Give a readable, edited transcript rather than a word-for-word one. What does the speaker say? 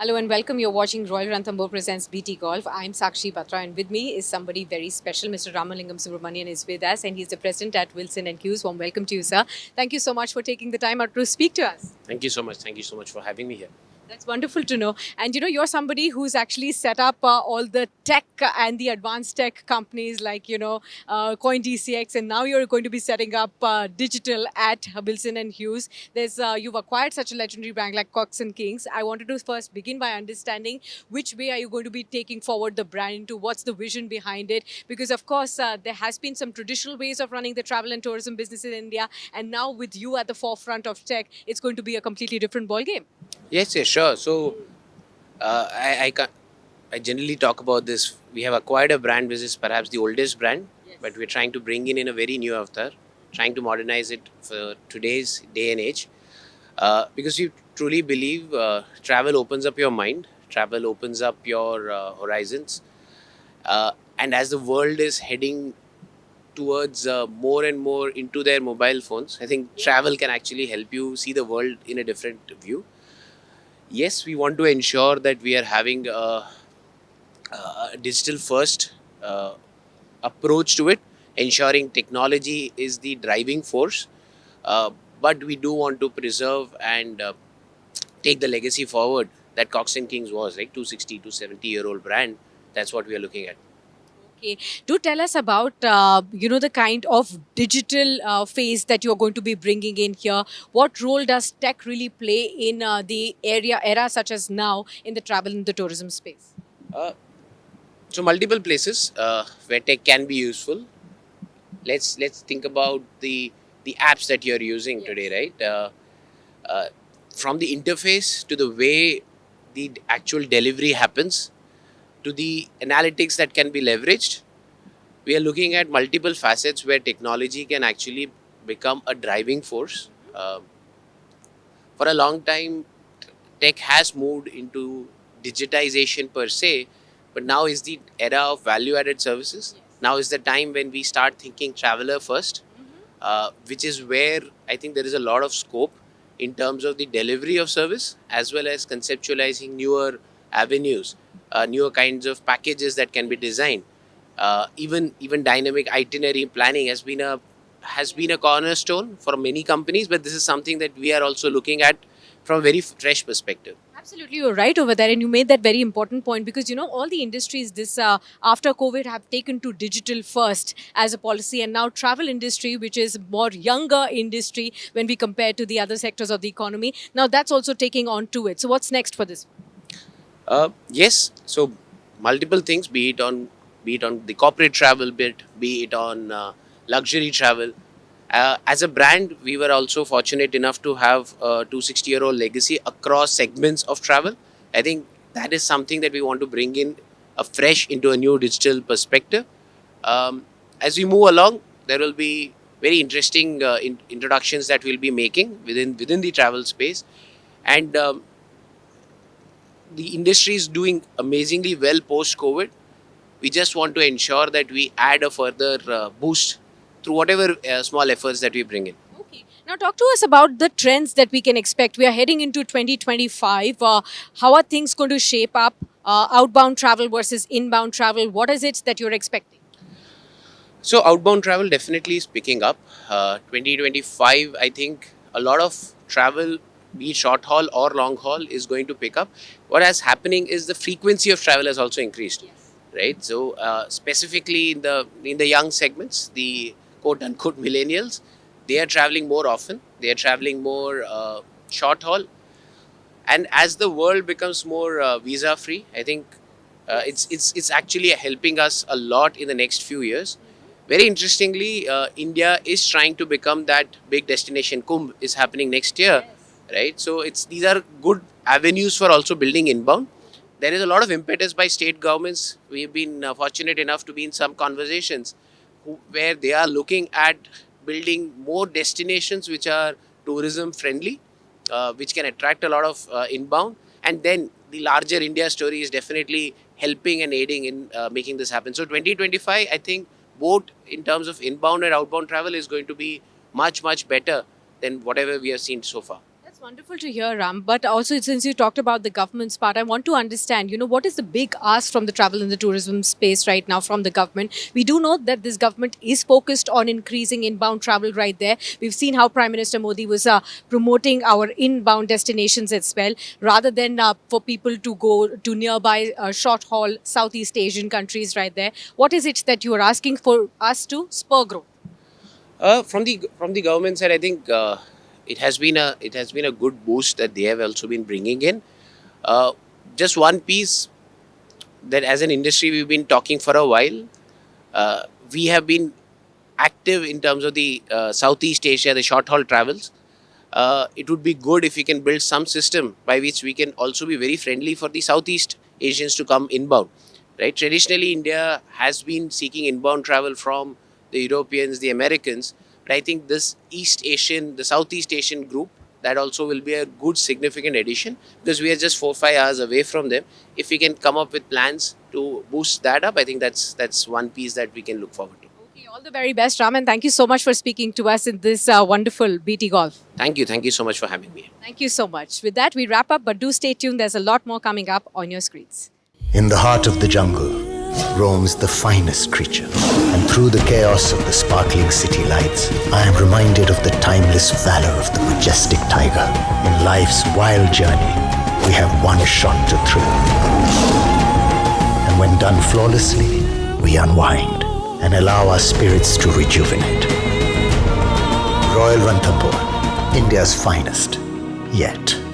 Hello and welcome. You're watching Royal Ranthambore presents BT Golf. I'm Sakshi Batra and with me is somebody very special. Mr. Ramalingam Subramanian is with us and he's the president at Wilson and Hughes. Warm welcome to you, sir. Thank you so much for taking the time out to speak to us. Thank you so much. Thank you so much for having me here. That's wonderful to know. And you're somebody who's actually set up all the tech and the advanced tech companies like, CoinDCX, and now you're going to be setting up digital at Wilson and Hughes. You've acquired such a legendary brand like Cox and Kings. I wanted to first begin by understanding which way are you going to be taking forward the brand into, what's the vision behind it? Because of course, there has been some traditional ways of running the travel and tourism business in India, and now with you at the forefront of tech, it's going to be a completely different ballgame. Yes, yes, sure. So I generally talk about this. We have acquired a brand which is perhaps the oldest brand, but we're trying to bring in a very new avatar, trying to modernize it for today's day and age. Because we truly believe travel opens up your mind, travel opens up your horizons, and as the world is heading towards more and more into their mobile phones, I think travel can actually help you see the world in a different view. Yes, we want to ensure that we are having a digital first approach to it, ensuring technology is the driving force. Uh, but we do want to preserve and take the legacy forward that Cox and Kings was, like 260 to 70-year-old brand. That's what we are looking at. Okay, do tell us about the kind of digital phase that you're going to be bringing in here. What role does tech really play in the era such as now in the travel and the tourism space? Uh, so multiple places where tech can be useful. Let's think about the apps that you're using today, right? Uh, from the interface to the way the actual delivery happens to the analytics that can be leveraged, we are looking at multiple facets where technology can actually become a driving force. For a long time, tech has moved into digitization per se, but now is the era of value added services. Now is the time when we start thinking traveler first, which is where I think there is a lot of scope in terms of the delivery of service as well as conceptualizing newer avenues, newer kinds of packages that can be designed. Even dynamic itinerary planning has been a cornerstone for many companies, but this is something that we are also looking at from a very fresh perspective. Absolutely, you're right over there, and you made that very important point because all the industries this after COVID have taken to digital first as a policy, and now travel industry, which is more younger industry when we compare to the other sectors of the economy, now that's also taking on to it. So what's next for this? Yes, so multiple things, be it on the corporate travel bit, be it on luxury travel. As a brand, we were also fortunate enough to have a 260-year-old legacy across segments of travel. I think that is something that we want to bring in afresh into a new digital perspective. Um, as we move along, there will be very interesting introductions that we'll be making within the travel space, and the industry is doing amazingly well post COVID. We just want to ensure that we add a further boost through whatever small efforts that we bring in. Okay. Now, talk to us about the trends that we can expect. We are heading into 2025. How are things going to shape up? Outbound travel versus inbound travel. What is it that you're expecting? So outbound travel definitely is picking up. 2025, I think a lot of travel, be it short haul or long haul, is going to pick up. What is happening is the frequency of travel has also increased, right? So specifically in the young segments, the quote unquote millennials, they are traveling more often. They are traveling more short haul, and as the world becomes more visa free, I think it's actually helping us a lot in the next few years. Very interestingly, India is trying to become that big destination. Kumbh is happening next year, right? So it's these are good avenues for also building inbound. There is a lot of impetus by state governments. We've been fortunate enough to be in some conversations where they are looking at building more destinations which are tourism friendly, which can attract a lot of inbound. And then the larger India story is definitely helping and aiding in making this happen. So 2025, I think both in terms of inbound and outbound travel is going to be much, much better than whatever we have seen so far. It's wonderful to hear, Ram. But also, since you talked about the government's part, I want to understand, what is the big ask from the travel and the tourism space right now from the government? We do know that this government is focused on increasing inbound travel right there. We've seen how Prime Minister Modi was promoting our inbound destinations as well, rather than for people to go to nearby short haul Southeast Asian countries right there. What is it that you are asking for us to spur growth? From the government side, I think it has been a good boost that they have also been bringing in. Uh, just one piece that as an industry we've been talking for a while. We have been active in terms of the Southeast Asia, the short haul travels. It would be good if we can build some system by which we can also be very friendly for the Southeast Asians to come inbound. Right? Traditionally, India has been seeking inbound travel from the Europeans, the Americans. But I think this East Asian, the Southeast Asian group, that also will be a good significant addition because we are just 4 5 hours away from them. If we can come up with plans to boost that up, I think that's one piece that we can look forward to. Okay, all the very best, Ram, and thank you so much for speaking to us in this wonderful BT Golf. Thank you so much for having me. Thank you so much. With that, we wrap up, but do stay tuned. There's a lot more coming up on your screens. In the heart of the jungle roams the finest creature, and through the chaos of the sparkling city lights, I am reminded of the timeless valor of the majestic tiger. In life's wild journey, we have one shot to thrill. And when done flawlessly, we unwind and allow our spirits to rejuvenate. Royal Ranthambore, India's finest, yet.